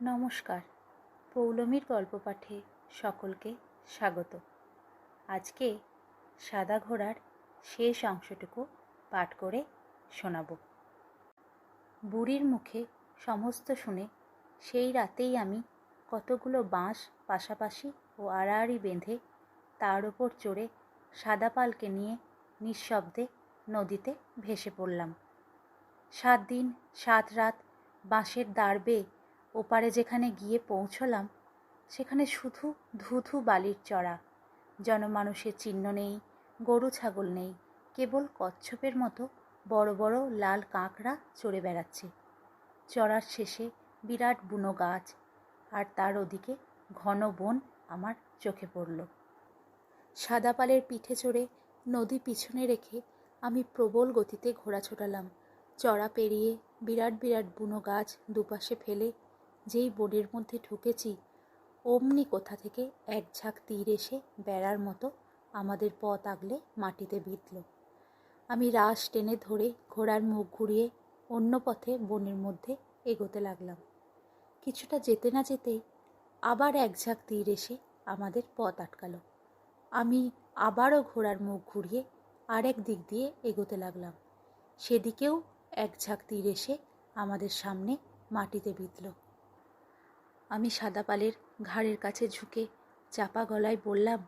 নমস্কার। পৌলমীর গল্প পাঠে সকলকে স্বাগত। আজকে সাদা ঘোড়ার শেষ অংশটুকু পাঠ করে শোনাব। বুড়ির মুখে সমস্ত শুনে সেই রাতেই আমি কতগুলো বাঁশ পাশাপাশি ও আড়াআড়ি বেঁধে তার ওপর চড়ে সাদা পালকে নিয়ে নিঃশব্দে নদীতে ভেসে পড়লাম। 7 দিন 7 রাত বাঁশের দাঁড় বেয়ে ওপারে যেখানে গিয়ে পৌঁছলাম সেখানে শুধু ধুধু বালির চড়া, জনমানুষের চিহ্ন নেই, গরু ছাগল নেই, কেবল কচ্ছপের মতো বড় বড় লাল কাঁকড়া চড়ে বেড়াচ্ছে। চড়ার শেষে বিরাট বুনো গাছ, আর তার ওদিকে ঘন বন আমার চোখে পড়ল। সাদা পালের পিঠে চড়ে নদী পিছনে রেখে আমি প্রবল গতিতে ঘোড়া ছোটালাম। চড়া পেরিয়ে বিরাট বিরাট বুনো গাছ দুপাশে ফেলে যেই বনের মধ্যে ঢুকেছি, অমনি কোথা থেকে এক ঝাঁক তীর এসে বেড়ার মতো আমাদের পথ আগলে মাটিতে বিঁধল। আমি রাশ টেনে ধরে ঘোড়ার মুখ ঘুরিয়ে অন্য পথে বনের মধ্যে এগোতে লাগলাম। কিছুটা যেতে না যেতেই আবার এক ঝাঁক তীর এসে আমাদের পথ আটকালো। আমি আবারও ঘোড়ার মুখ ঘুরিয়ে আরেক দিক দিয়ে এগোতে লাগলাম। সেদিকেও এক ঝাঁক তীর এসে আমাদের সামনে মাটিতে বিঁধল। আমি সাদা পালের ঘাড়ের কাছে ঝুঁকে চাপা গলায় বললাম,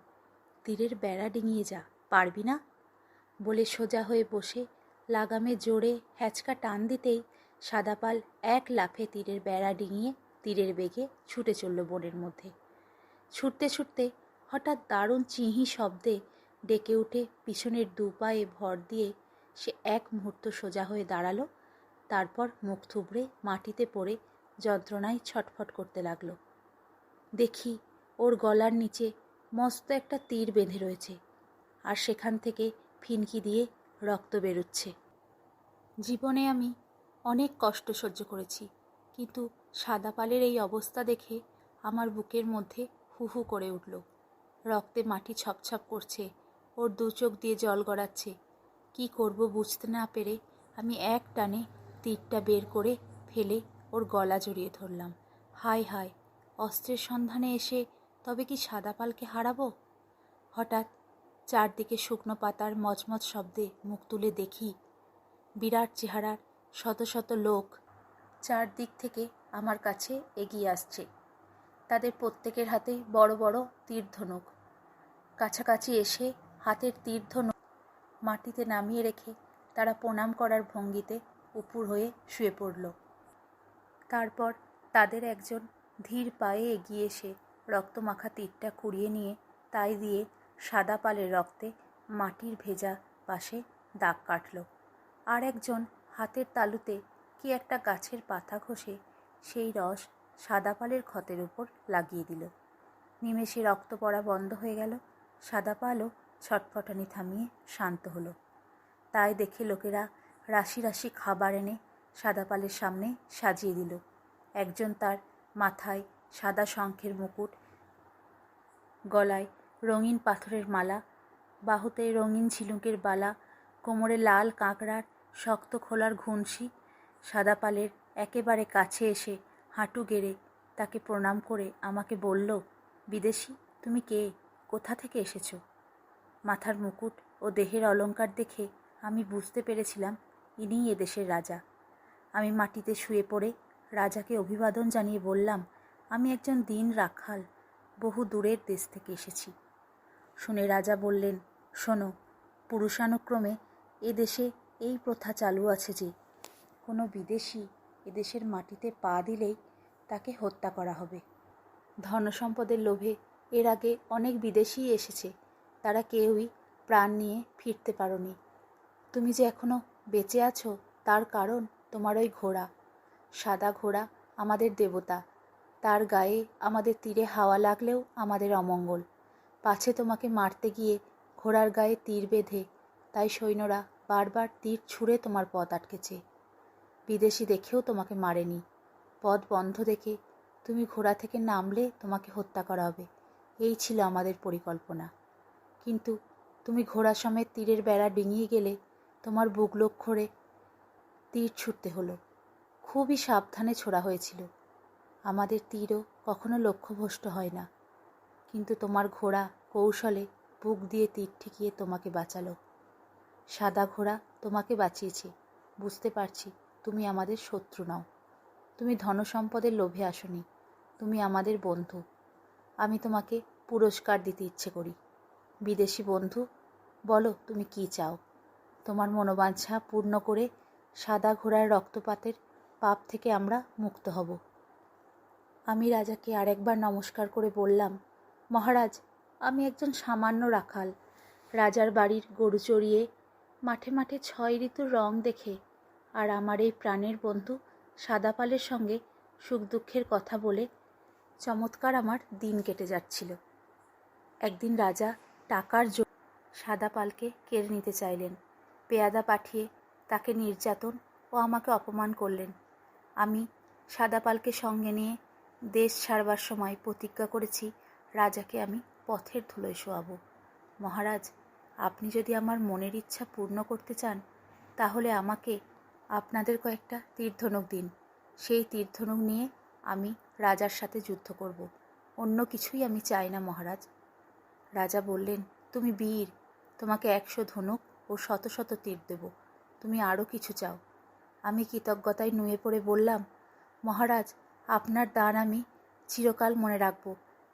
তীরের বেড়া ডিঙিয়ে যা, পারবি না? বলে সোজা হয়ে বসে লাগামে জোরে হ্যাচকা টান দিতেই সাদা পাল এক লাফে তীরের বেড়া ডিঙিয়ে তীরের বেগে ছুটে চলল বনের মধ্যে। ছুটতে ছুটতে হঠাৎ দারুণ চিহি শব্দে ডেকে উঠে পিছনের দু পায়ে ভর দিয়ে সে এক মুহূর্ত সোজা হয়ে দাঁড়ালো। তারপর মুখ থুবড়ে মাটিতে পড়ে যন্ত্রণায় ছটফট করতে লাগলো। দেখি ওর গলার নিচে মস্ত একটা তীর বেঁধে রয়েছে, আর সেখান থেকে ফিনকি দিয়ে রক্ত বেরোচ্ছে। জীবনে আমি অনেক কষ্ট সহ্য করেছি, কিন্তু সাদা পালের এই অবস্থা দেখে আমার বুকের মধ্যে হু হু করে উঠল। রক্তে মাটি ছপছপ করছে, ওর দু চোখ দিয়ে জল গড়াচ্ছে। কি করব বুঝতে না পেরে আমি এক টানে তীরটা বের করে ফেলে ওর গলা জড়িয়ে ধরলাম। হায় হায়, অস্ত্রের সন্ধানে এসে তবে কি সাদা পালকে হারাবো? হঠাৎ চারদিকে শুকনো পাতার মচমচ শব্দে মুখ তুলে দেখি বিরাট চেহারার শত শত লোক চারদিক থেকে আমার কাছে এগিয়ে আসছে। তাদের প্রত্যেকের হাতে বড় বড় তীরধনুক। কাছাকাছি এসে হাতের তীরধনুক মাটিতে নামিয়ে রেখে তারা প্রণাম করার ভঙ্গিতে উপুর হয়ে শুয়ে পড়ল। তারপর তাদের একজন ধীর পায়ে এগিয়ে এসে রক্তমাখা তীরটা কুড়িয়ে নিয়ে তাই দিয়ে সাদা পালের রক্তে মাটির ভেজা পাশে দাগ কাটল। আর একজন হাতের তালুতে কি একটা গাছের পাতা ঘষে সেই রস সাদা পালের ক্ষতের উপর লাগিয়ে দিল। নিমেষে রক্ত পড়া বন্ধ হয়ে গেল। সাদা পালও ছটফটানি থামিয়ে শান্ত হলো। তাই দেখে লোকেরা রাশি রাশি খাবার এনে সাদা পালের সামনে সাজিয়ে দিল। একজন তার মাথায় সাদা শঙ্খের মুকুট, গলায় রঙিন পাথরের মালা, বাহুতে রঙিন ঝিনুকের বালা, কোমরে লাল কাঁকড়ার শক্ত খোলার ঘুনসি। সাদা পালের একেবারে কাছে এসে হাঁটু গেড়ে তাকে প্রণাম করে আমাকে বলল, বিদেশি, তুমি কে? কোথা থেকে এসেছো? মাথার মুকুট ও দেহের অলংকার দেখে আমি বুঝতে পেরেছিলাম ইনিই এদেশের রাজা। আমি মাটিতে শুয়ে পড়ে রাজাকে অভিবাদন জানিয়ে বললাম, আমি একজন দিন রাখাল, বহু দূরের দেশ থেকে এসেছি। শুনে রাজা বললেন, শোনো, পুরুষানুক্রমে এদেশে এই প্রথা চালু আছে যে কোনো বিদেশি এদেশের মাটিতে পা দিলেই তাকে হত্যা করা হবে। ধনসম্পদের লোভে এর আগে অনেক বিদেশী এসেছে, তারা কেউই প্রাণ নিয়ে ফিরতে পারোনি। তুমি যে এখনো বেঁচে আছো তার কারণ তোমার ওই ঘোড়া। সাদা ঘোড়া আমাদের দেবতা, তার গায়ে আমাদের তীরে হাওয়া লাগলেও আমাদের অমঙ্গল। পাছে তোমাকে মারতে গিয়ে ঘোড়ার গায়ে তীর বেঁধে তাই সৈন্যরা বারবার তীর ছুঁড়ে তোমার পথ আটকেছে। বিদেশি দেখেও তোমাকে মারেনি। পথ বন্ধ দেখে তুমি ঘোড়া থেকে নামলে তোমাকে হত্যা করা হবে, এই ছিল আমাদের পরিকল্পনা। কিন্তু তুমি ঘোড়া সমেত তীরের বেড়া ডিঙিয়ে গেলে তোমার বুক লক্ষ্যরে তীর ছুটতে হলো। খুবই সাবধানে ছোড়া হয়েছিল। আমাদের তীরও কখনো লক্ষ্যভ্রষ্ট হয় না, কিন্তু তোমার ঘোড়া কৌশলে বুক দিয়ে তীর ঠেকিয়ে তোমাকে বাঁচালো। সাদা ঘোড়া তোমাকে বাঁচিয়েছে। বুঝতে পারছি তুমি আমাদের শত্রু নও। তুমি ধনসম্পদের লোভে আসনি, তুমি আমাদের বন্ধু। আমি তোমাকে পুরস্কার দিতে ইচ্ছে করি। বিদেশি বন্ধু, বলো তুমি কি চাও। তোমার মনোবাঞ্ছা পূর্ণ করে সাদা ঘোড়ার রক্তপাতের পাপ থেকে আমরা মুক্ত হব। আমি রাজাকে আরেকবার নমস্কার করে বললাম, মহারাজ, আমি একজন সামান্য রাখাল। রাজার বাড়ির গরু চড়িয়ে মাঠে মাঠে 6 ঋতুর রং দেখে আর আমার এই প্রাণের বন্ধু সাদা পালের সঙ্গে সুখ দুঃখের কথা বলে চমৎকার আমার দিন কেটে যাচ্ছিল। একদিন রাজা টাকার জন্য সাদা পালকে কেড়ে নিতে চাইলেন। পেয়াদা পাঠিয়ে তাকে নির্যাতন ও আমাকে অপমান করলেন। আমি সাদা পালকে সঙ্গে নিয়ে দেশ ছাড়বার সময় প্রতিজ্ঞা করেছি রাজাকে আমি পথের ধুলোয় শোয়াবো। মহারাজ, আপনি যদি আমার মনের ইচ্ছা পূর্ণ করতে চান তাহলে আমাকে আপনাদের কয়েকটা তীরধনুক দিন। সেই তীরধনুক নিয়ে আমি রাজার সাথে যুদ্ধ করব। অন্য কিছুই আমি চাই না মহারাজ। রাজা বললেন, তুমি বীর, তোমাকে 100 ধনুক ও শত শত তীর দেব। তুমি আরও কিছু চাও? আমি কৃতজ্ঞতায় নুয়ে পড়ে বললাম, মহারাজ, আপনার দান আমি চিরকাল মনে রাখব,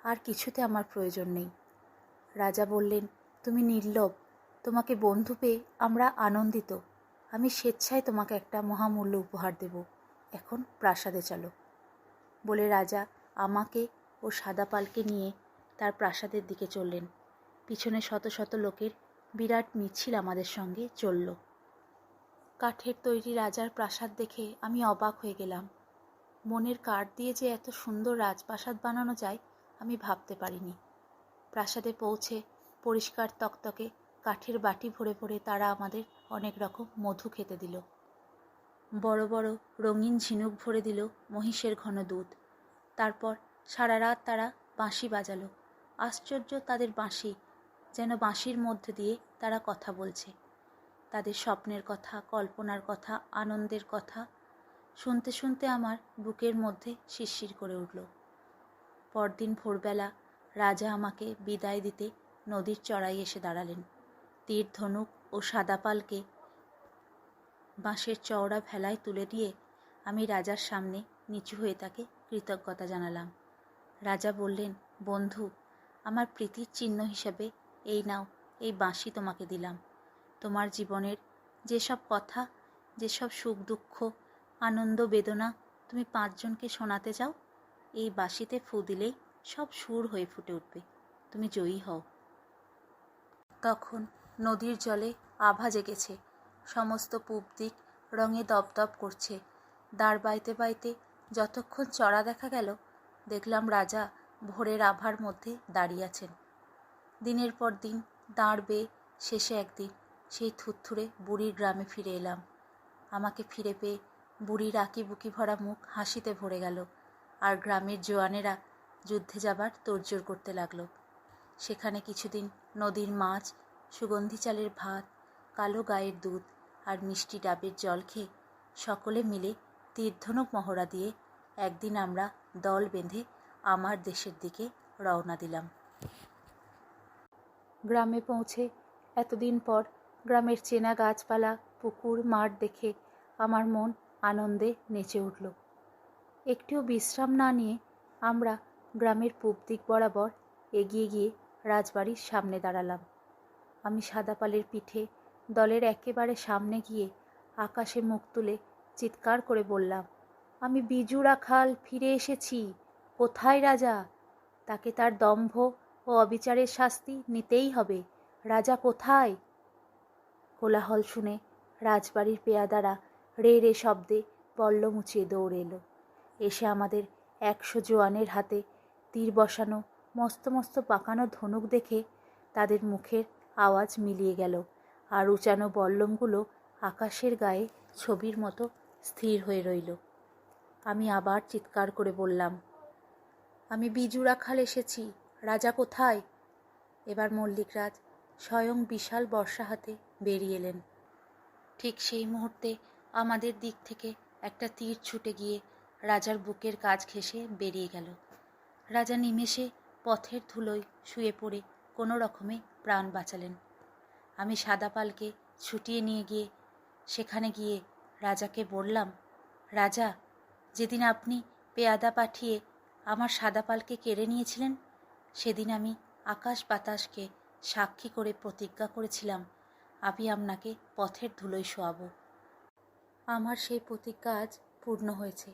আর কিছুতে আমার প্রয়োজন নেই। রাজা বললেন, তুমি নির্লোভ, তোমাকে বন্ধু পেয়ে আমরা আনন্দিত। আমি স্বেচ্ছায় তোমাকে একটা মহামূল্য উপহার দেব। এখন প্রাসাদে চলো। বলে রাজা আমাকে ও সাদা পালকে নিয়ে তার প্রাসাদের দিকে চললেন। পিছনে শত শত লোকের বিরাট মিছিল আমাদের সঙ্গে চলল। কাঠের তৈরি রাজার প্রাসাদ দেখে আমি অবাক হয়ে গেলাম। মনের কাঠ দিয়ে যে এত সুন্দর রাজপ্রাসাদ বানানো যায় আমি ভাবতে পারিনি। প্রাসাদে পৌঁছে পরিষ্কার তকতকে কাঠের বাটি ভরে ভরে তারা আমাদের অনেক রকম মধু খেতে দিল। বড় বড় রঙিন ঝিনুক ভরে দিল মহিষের ঘন দুধ। তারপর সারা রাত তারা বাঁশি বাজালো। আশ্চর্য তাদের বাঁশি, যেন বাঁশির মধ্যে দিয়ে তারা কথা বলছে। তাদের স্বপ্নের কথা, কল্পনার কথা, আনন্দের কথা শুনতে শুনতে আমার বুকের মধ্যে শিরশির করে উঠল। পরদিন ভোরবেলা রাজা আমাকে বিদায় দিতে নদীর চড়াই এসে দাঁড়ালেন। তীর ধনুক ও সাদা পালকে বাঁশের চওড়া ভেলায় তুলে দিয়ে আমি রাজার সামনে নিচু হয়ে তাকে কৃতজ্ঞতা জানালাম। রাজা বললেন, বন্ধু, আমার প্রীতির চিহ্ন হিসেবে এই নাও, এই বাঁশি তোমাকে দিলাম। তোমার জীবনের যেসব কথা, যেসব সুখ দুঃখ, আনন্দ বেদনা তুমি 5 জনকে শোনাতে চাও, এই বাঁশিতে ফু দিলেই সব সুর হয়ে ফুটে উঠবে। তুমি জয়ী হও। তখন নদীর জলে আভা জেগেছে। সমস্ত পূব দিক রঙে দপদপ করছে। দাঁড় বাইতে বাইতে যতক্ষণ চড়া দেখা গেল, দেখলাম রাজা ভোরের আভার মধ্যে দাঁড়িয়ে আছেন। দিনের পর দিন দাঁড় বেয়ে শেষে একদিন সেই থুরথুরে বুড়ির গ্রামে ফিরে এলাম। আমাকে ফিরে পেয়ে বুড়ির আঁকিবুকি ভরা মুখ হাসিতে ভরে গেল, আর গ্রামের জোয়ানেরা যুদ্ধে যাবার তোড়জোড় করতে লাগলো। সেখানে কিছুদিন নদীর মাছ, সুগন্ধি চালের ভাত, কালো গায়ের দুধ আর মিষ্টি ডাবের জল খেয়ে সকলে মিলে তীরধনুক মহড়া দিয়ে একদিন আমরা দল বেঁধে আমার দেশের দিকে রওনা দিলাম। গ্রামে পৌঁছে এতদিন পর গ্রামের চেনা গাছপালা, পুকুর, মাঠ দেখে আমার মন আনন্দে নেচে উঠল। একটুও বিশ্রাম না নিয়ে আমরা গ্রামের পূব দিক বরাবর এগিয়ে গিয়ে রাজবাড়ির সামনে দাঁড়ালাম। আমি সাদা পালের পিঠে দলের একেবারে সামনে গিয়ে আকাশে মুখ তুলে চিৎকার করে বললাম, আমি বিজু রাখাল ফিরে এসেছি। কোথায় রাজা? তাকে তার দম্ভ ও অবিচারের শাস্তি নিতেই হবে। রাজা কোথায়? কোলাহল শুনে রাজবাড়ির পেয়াদারা রে রে শব্দে পল্ল মুচিয়ে দৌড়ে এলো। এসে আমাদের 100 জোয়ানের হাতে তীর বসানো মস্ত মস্ত পাকানো ধনুক দেখে তাদের মুখের আওয়াজ মিলিয়ে গেল, আর উঁচানো বল্লমগুলো আকাশের গায়ে ছবির মতো স্থির হয়ে রইল। আমি আবার চিৎকার করে বললাম, আমি বিজু রাখাল এসেছি। রাজা কোথায়? এবার মল্লিকরাজ স্বয়ং বিশাল বর্ষা হাতে বেরিয়ে এলেন। ঠিক সেই মুহূর্তে আমাদের দিক থেকে একটা তীর ছুটে গিয়ে রাজার বুকের কাজ ঘেঁষে বেরিয়ে গেল। রাজা নিমেষে পথের ধুলোয় শুয়ে পড়ে কোনো রকমে প্রাণ বাঁচালেন। আমি সাদা পালকে ছুটিয়ে নিয়ে গিয়ে সেখানে গিয়ে রাজাকে বললাম, রাজা, যেদিন আপনি পেয়াদা পাঠিয়ে আমার সাদা পালকে কেড়ে নিয়েছিলেন, সেদিন আমি আকাশ বাতাসকে সাক্ষী করে প্রতিজ্ঞা করেছিলাম আমি আপনাকে পথের ধুলোয় শোয়াব। আমার সেই প্রতিজ্ঞা আজ পূর্ণ হয়েছে।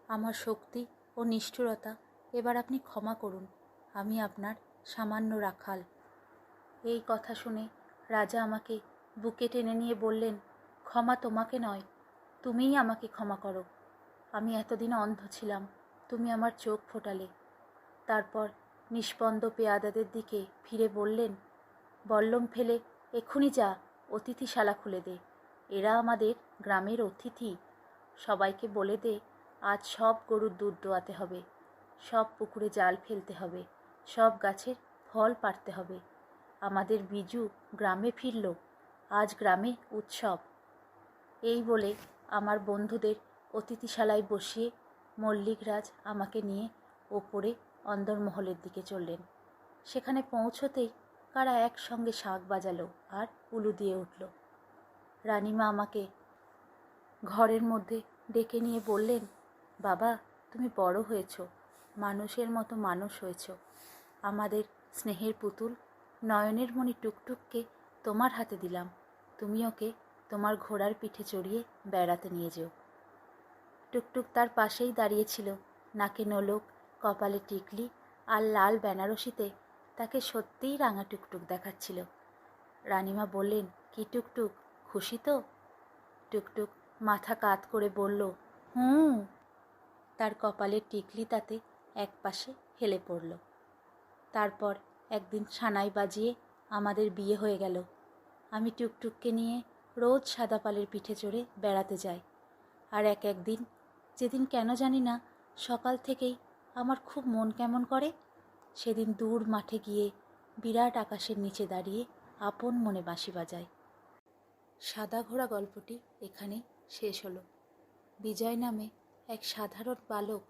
আমার শক্তি ও নিষ্ঠুরতা এবার আপনি ক্ষমা করুন। আমি আপনার সামান্য রাখাল। এই কথা শুনে রাজা আমাকে বুকে টেনে নিয়ে বললেন, ক্ষমা তোমাকে নয়, তুমিই আমাকে ক্ষমা করো। আমি এতদিন অন্ধ ছিলাম, তুমি আমার চোখ ফোটালে। তারপর নিষ্পন্দ পেয়াদাদের দিকে ফিরে বললেন, বল্লম ফেলে এক্ষুনি যা, অতিথিশালা খুলে দে। এরা আমাদের গ্রামের অতিথি। সবাইকে বলে দে আজ সব গরুর দুধ দোয়াতে হবে, সব পুকুরে জাল ফেলতে হবে, সব গাছের ফল পাড়তে হবে। আমাদের বিজু গ্রামে ফিরল, আজ গ্রামে উৎসব। এই বলে আমার বন্ধুদের অতিথিশালায় বসিয়ে মল্লিকরাজ আমাকে নিয়ে ওপরে অন্দরমহলের দিকে চললেন। সেখানে পৌঁছতেই কারা একসঙ্গে শাঁখ বাজালো আর উলু দিয়ে উঠল। রানীমা আমাকে ঘরের মধ্যে ডেকে নিয়ে বললেন, বাবা, তুমি বড় হয়েছ, মানুষের মতো মানুষ হয়েছ। আমাদের স্নেহের পুতুল নয়নের মণি টুকটুককে তোমার হাতে দিলাম, তুমি ওকে তোমার ঘোড়ার পিঠে চড়িয়ে বেড়াতে নিয়ে যেও। টুকটুক তার পাশেই দাঁড়িয়েছিল, নাকে নোলক, কপালে টিকলি আর লাল বেনারসিতে তাকে সত্যিই রাঙা টুকটুক দেখাচ্ছিল। রানীমা বললেন, কি টুকটুক, খুশি তো? টুকটুক মাথা কাত করে বলল, হুম। তার কপালের টিকলি তাতে একপাশে হেলে পড়ল। তারপর একদিন সানাই বাজিয়ে আমাদের বিয়ে হয়ে গেল। আমি টুকটুককে নিয়ে রোজ সাদা পালের পিঠে চড়ে বেড়াতে যাই। আর একদিন, যেদিন কেন জানি না সকাল থেকেই আমার খুব মন কেমন করে, সেদিন দূর মাঠে গিয়ে বিরাট আকাশের নিচে দাঁড়িয়ে আপন মনে বাঁশি বাজাই। সাদা ঘোড়া গল্পটি এখানেই শেষ হলো। বিজয় নামে এক সাধারণ বালক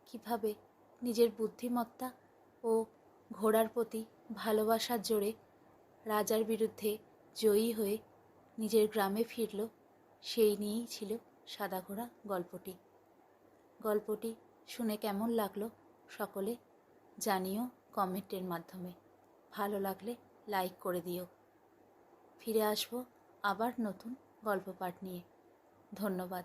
কিভাবে নিজের বুদ্ধিমত্তা ও ঘোড়ার প্রতি ভালোবাসার জোরে রাজার বিরুদ্ধে জয়ী হয়ে নিজের গ্রামে ফিরল, সেই নিয়েই ছিল সাদা ঘোড়া গল্পটি। গল্পটি শুনে কেমন লাগলো সকলে জানিও কমেন্টের মাধ্যমে। ভালো লাগলে লাইক করে দিও। ফিরে আসবো আবার নতুন গল্প পাঠ নিয়ে। ধন্যবাদ।